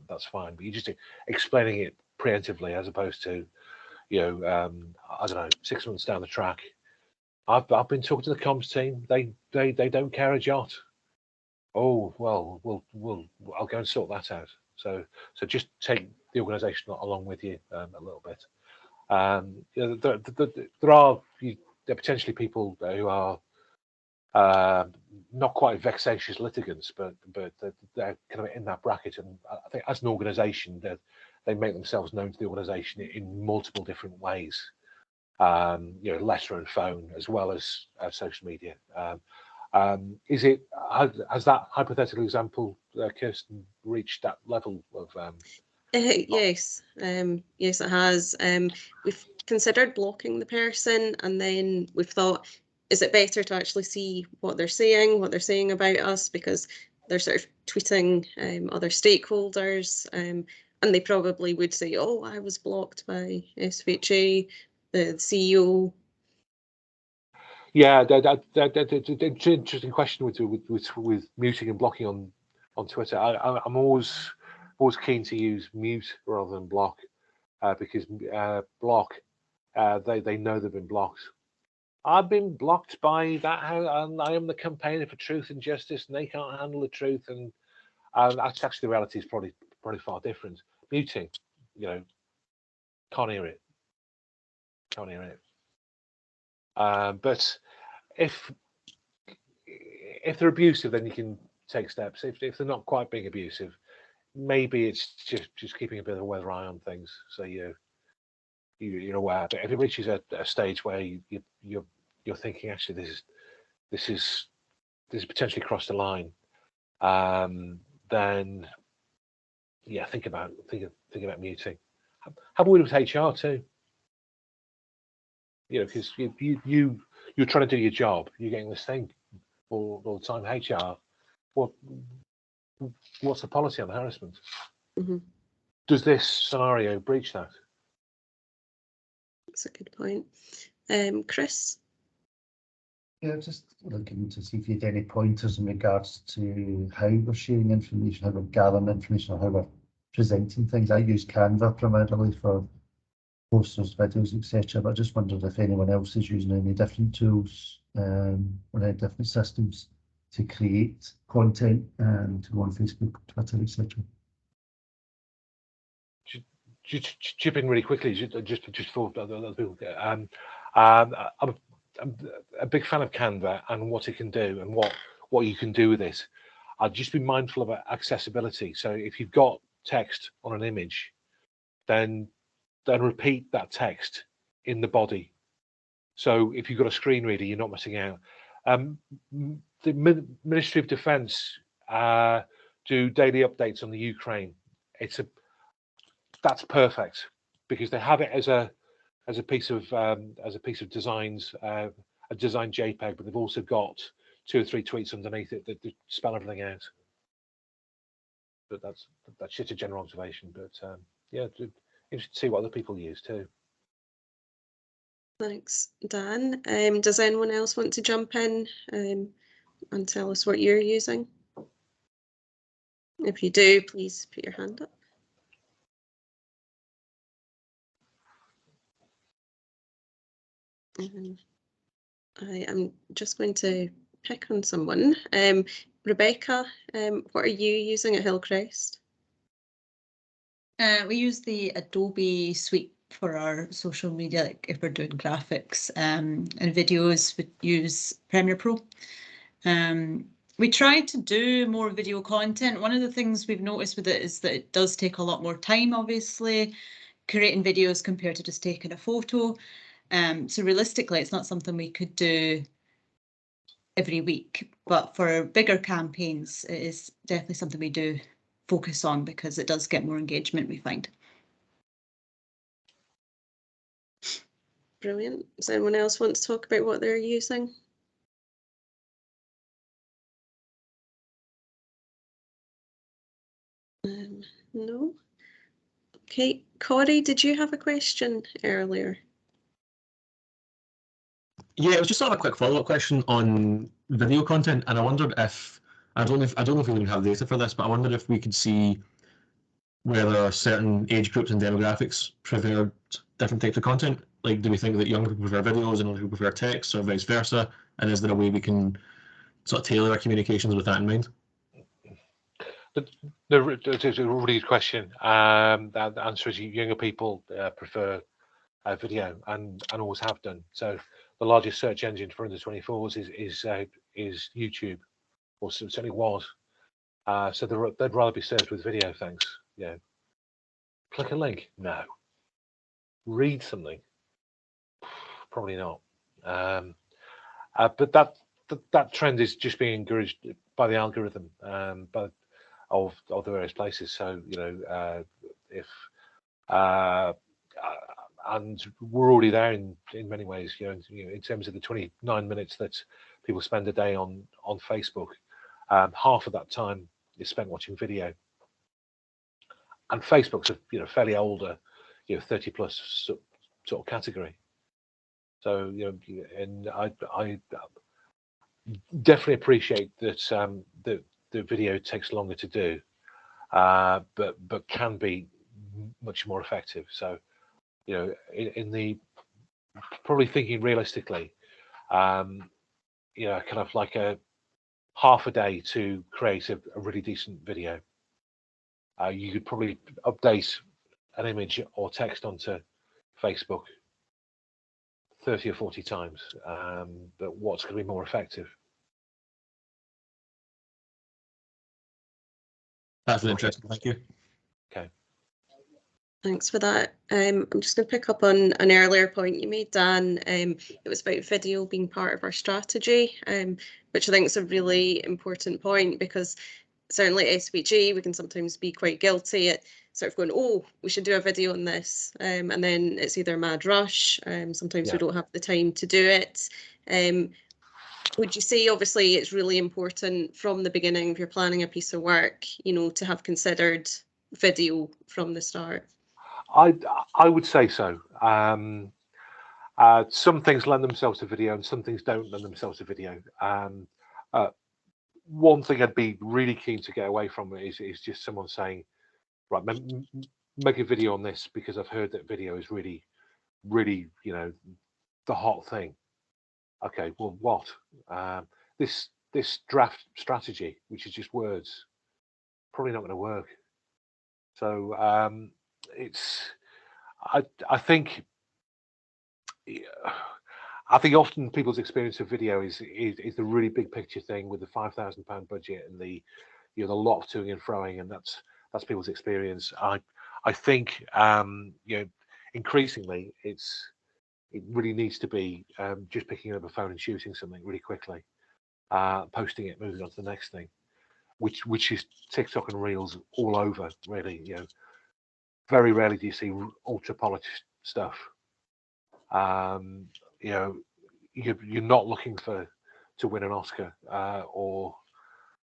That's fine." But you're just explaining it preemptively, as opposed to, you know, I don't know, 6 months down the track. I've been talking to the comms team. They don't care a jot. Oh well, I'll go and sort that out. So just take the organisation along with you a little bit. You know, there are potentially people who are not quite vexatious litigants, but they're kind of in that bracket. And I think as an organisation, they make themselves known to the organisation in multiple different ways. You know, letter and phone, as well as social media. Has that hypothetical example, Kirsten, reached that level of? Yes, yes, it has. We've considered blocking the person, and then we've thought, is it better to actually see what they're saying about us, because they're sort of tweeting other stakeholders, and they probably would say, "Oh, I was blocked by SFHA, the CEO." Yeah, that's an interesting question with muting and blocking on Twitter. I'm always keen to use mute rather than block, because block, they know they've been blocked. I've been blocked by that, and I am the campaigner for truth and justice, and they can't handle the truth, and that's actually the reality is probably far different. Muting, you know, can't hear it. But if they're abusive, then you can take steps. If they're not quite being abusive, maybe it's just keeping a bit of a weather eye on things, so you're aware. But if it reaches a stage where you're thinking, actually, this is potentially crossed the line, then yeah, think about muting. Have a word with HR too. You know, because you're trying to do your job, you're getting this thing all the time. HR, what's the policy on harassment? Mm-hmm. Does this scenario breach that? That's a good point. Chris? Yeah, just looking to see if you had any pointers in regards to how we're sharing information, how we're gathering information, or how we're presenting things. I use Canva primarily for posters, videos, etc. But I just wondered if anyone else is using any different tools or any different systems to create content and to go on Facebook, Twitter, etc. Just chip in really quickly, just for other people. I'm a big fan of Canva and what it can do and what you can do with it. I'd just be mindful of accessibility. So if you've got text on an image, then repeat that text in the body. So if you've got a screen reader, you're not missing out. The Ministry of Defence do daily updates on the Ukraine. That's perfect, because they have it as a piece of designs, a design JPEG, but they've also got 2 or 3 tweets underneath it that spell everything out. But that's just a general observation. But yeah, interested to see what other people use too. Thanks, Dan. Does anyone else want to jump in and tell us what you're using? If you do, please put your hand up. I am just going to pick on someone. Rebecca, what are you using at Hillcrest? We use the Adobe suite for our social media, like if we're doing graphics and videos, we use Premiere Pro. We try to do more video content. One of the things we've noticed with it is that it does take a lot more time, obviously, creating videos compared to just taking a photo. So realistically, it's not something we could do every week, but for bigger campaigns, it is definitely something we do focus on, because it does get more engagement, we find. Brilliant. Does anyone else want to talk about what they're using? No. Okay, Corey, did you have a question earlier? Yeah, it was just sort of a quick follow-up question on video content, and I wondered if I don't know if we even have data for this, but I wondered if we could see whether certain age groups and demographics prefer different types of content. Like, do we think that younger people prefer videos and older people prefer text, or vice versa? And is there a way we can sort of tailor our communications with that in mind? It's a really good question. The answer is younger people prefer video and always have done. So the largest search engine for under 24s is YouTube, or certainly was. So they'd rather be served with video. Thanks. Yeah. Click a link. No. Read something. Probably not. But that trend is just being encouraged by the algorithm, of the various places. So if and we're already there in many ways. In terms of the 29 minutes that people spend a day on Facebook, half of that time is spent watching video. And Facebook's a fairly older, 30 plus sort of category. So and I definitely appreciate that the video takes longer to do, but can be much more effective. So in the probably thinking realistically, kind of like a half a day to create a really decent video. You could probably update an image or text onto Facebook 30 or 40 times, but what's going to be more effective? That's really interesting. Thank you. Okay. Thanks for that. I'm just going to pick up on an earlier point you made, Dan. It was about video being part of our strategy, which I think is a really important point, because certainly at SFHA, we can sometimes be quite guilty at sort of going, oh, we should do a video on this. And then it's either a mad rush. Sometimes we don't have the time to do it. Would you say, obviously, it's really important from the beginning, if you're planning a piece of work, to have considered video from the start? I would say so. Some things lend themselves to video and some things don't lend themselves to video. One thing I'd be really keen to get away from is just someone saying, right, make a video on this because I've heard that video is really, really, the hot thing. Okay, well, what? This draft strategy, which is just words, probably not going to work. So I think often people's experience of video is the really big picture thing with the £5,000 budget and the lot of toing and froing, and that's people's experience. I think increasingly it really needs to be just picking up a phone and shooting something really quickly, posting it, moving on to the next thing, which is TikTok and Reels all over, really. Very rarely do you see ultra polished stuff. You're not looking to win an Oscar or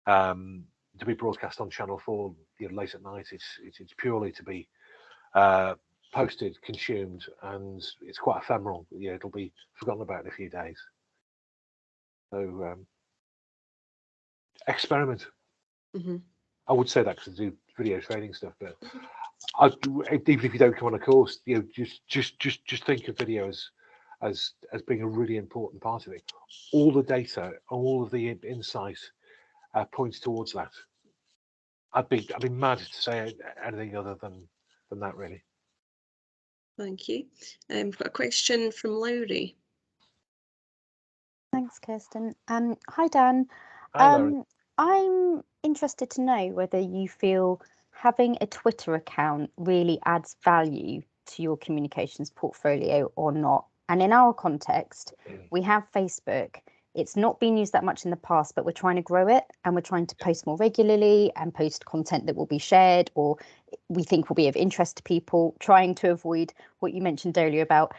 to be broadcast on Channel 4 late at night. It's purely to be posted, consumed, and it's quite ephemeral. It'll be forgotten about in a few days. So experiment. Mm-hmm. I would say that because I do video training stuff, but even if you don't come on a course, just think of video as being a really important part of it. All the data, all of the insight points towards that. I'd be mad to say anything other than that, really. Thank you. We've got a question from Lowry. Thanks, Kirsten. Hi, Dan. Hi, Lowry. I'm interested to know whether you feel having a Twitter account really adds value to your communications portfolio or not. And in our context, we have Facebook, It's not been used that much in the past, but we're trying to grow it, and we're trying to post more regularly and post content that will be shared or we think will be of interest to people, trying to avoid what you mentioned earlier about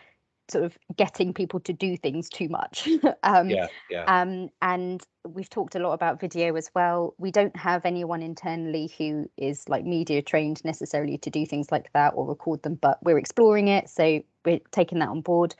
sort of getting people to do things too much. And we've talked a lot about video as well. We don't have anyone internally who is like media trained necessarily to do things like that or record them, but we're exploring it, so we're taking that on board.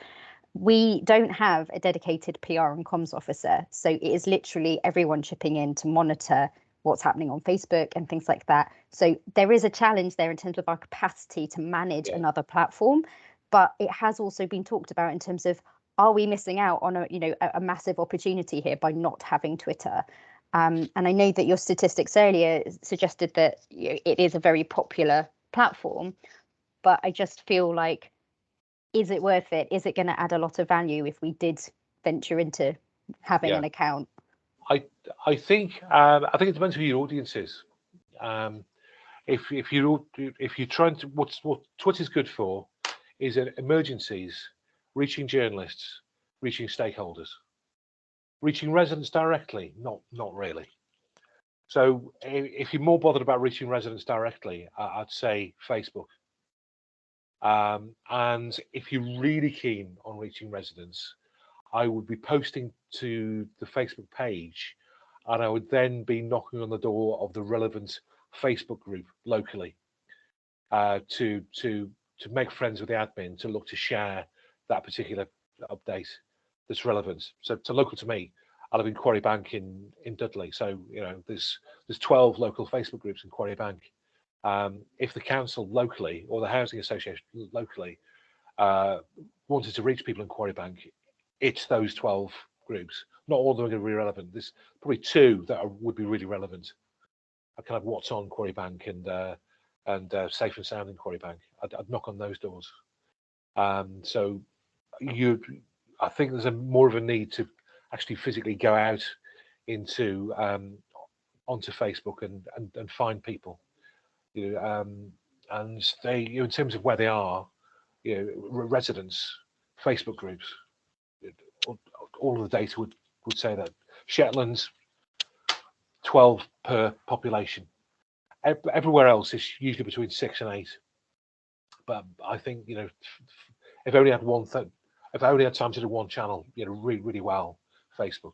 We don't have a dedicated PR and comms officer, so it is literally everyone chipping in to monitor what's happening on Facebook and things like that. So there is a challenge there in terms of our capacity to manage another platform, but it has also been talked about in terms of, are we missing out on a massive opportunity here by not having Twitter? And I know that your statistics earlier suggested that it is a very popular platform, but I just feel like, is it worth it? Is it going to add a lot of value if we did venture into having an account? I think it depends who your audience is. If you're trying to, what Twitter's good for is emergencies, reaching journalists, reaching stakeholders, reaching residents directly. Not really. So if you're more bothered about reaching residents directly, I'd say Facebook. And if you're really keen on reaching residents, I would be posting to the Facebook page, and I would then be knocking on the door of the relevant Facebook group locally to make friends with the admin, to look to share that particular update that's relevant. So local to me, I live in Quarry Bank in Dudley, so there's 12 local Facebook groups in Quarry Bank. If the council locally or the housing association locally wanted to reach people in Quarry Bank, it's those 12 groups. Not all of them are going to be relevant. There's probably 2 that would be really relevant. I kind of what's on Quarry Bank and Safe and Sound in Quarry Bank. I'd knock on those doors. So I think there's more of a need to actually physically go out into onto Facebook and find people. And they, in terms of where they are, residents, Facebook groups, all of the data would say that Shetlands 12 per population. Everywhere else is usually between 6 and 8. But I think if I only had time to do one channel, really well, Facebook.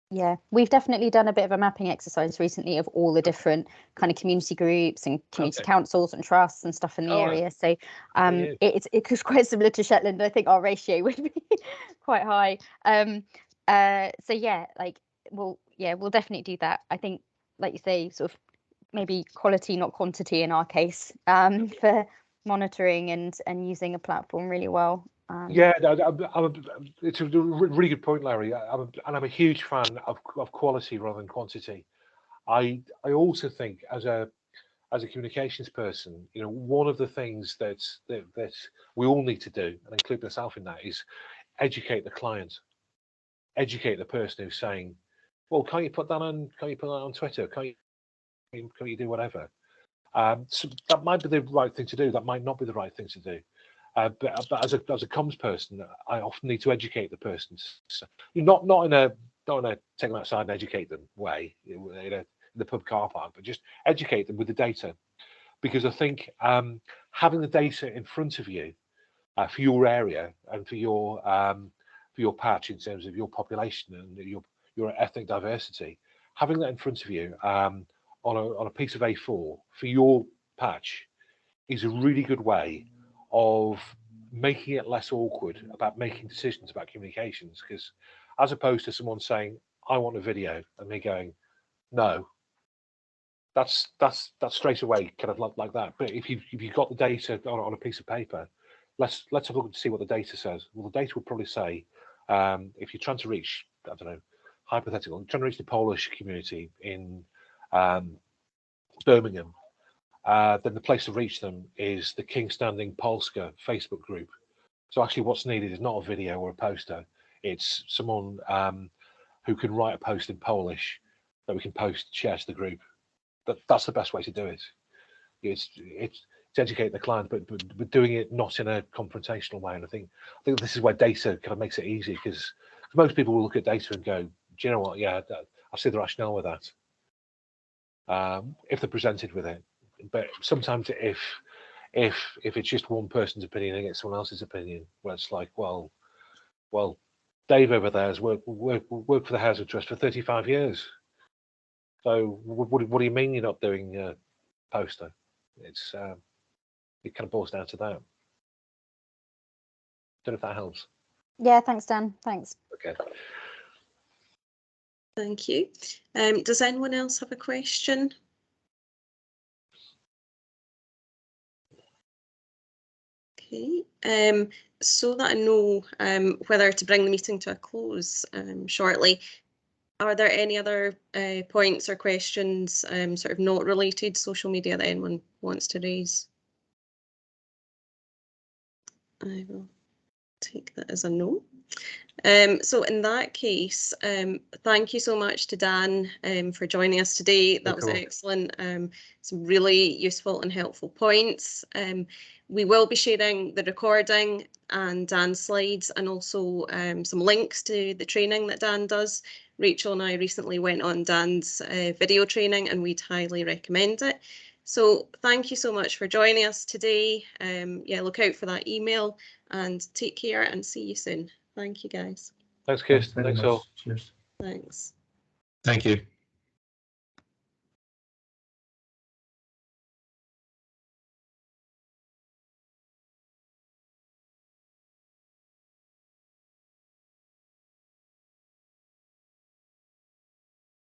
Yeah, we've definitely done a bit of a mapping exercise recently of all the different kind of community groups and community councils and trusts and stuff in the area. So it's quite similar to Shetland. I think our ratio would be quite high. So yeah, we'll definitely do that. I think, like you say, sort of maybe quality, not quantity in our case, for monitoring and using a platform really well. It's a really good point, Larry. I'm a huge fan of quality rather than quantity. I also think as a communications person, one of the things that we all need to do, and include myself in that, is educate the client, educate the person who's saying, "Well, can't you put that on Twitter? Can't you do whatever?" So that might be the right thing to do. That might not be the right thing to do. But as a comms person, I often need to educate the person. So not in a take them outside and educate them way in the pub car park, but just educate them with the data, because I think having the data in front of you for your area and for your patch in terms of your population and your ethnic diversity, having that in front of you on a piece of A4 for your patch is a really good way of making it less awkward about making decisions about communications, because as opposed to someone saying, "I want a video," and me going, "No," that's straight away kind of like that. But if you've got the data on a piece of paper, let's have a look to see what the data says. Well, the data will probably say, if you're trying to reach, I don't know, hypothetical, you're trying to reach the Polish community in Birmingham, then the place to reach them is the King Standing Polska Facebook group. So actually what's needed is not a video or a poster. It's someone who can write a post in Polish that we can share to the group. That's the best way to do it. It's to educate the client, but doing it not in a confrontational way. And I think this is where data kind of makes it easy, because most people will look at data and go, do you know what? Yeah, I see the rationale with that. If they're presented with it, but sometimes if it's just one person's opinion against someone else's opinion, where it's like, well, Dave over there has worked for the Housing Trust for 35 years. So what do you mean you're not doing poster? It's it kind of boils down to that. Don't know if that helps. Yeah, thanks, Dan. Thanks. Okay. Thank you. Does anyone else have a question? Okay. So that I know whether to bring the meeting to a close shortly, are there any other points or questions sort of not related to social media that anyone wants to raise? I will take that as a no. So in that case, thank you so much to Dan for joining us today. That was excellent. Some really useful and helpful points. We will be sharing the recording and Dan's slides, and also some links to the training that Dan does. Rachel and I recently went on Dan's video training, and we'd highly recommend it. So thank you so much for joining us today. Yeah, look out for that email, and take care and see you soon. Thank you, guys. Thanks, Kirsten. Thanks all. Cheers. Thanks. Thank you.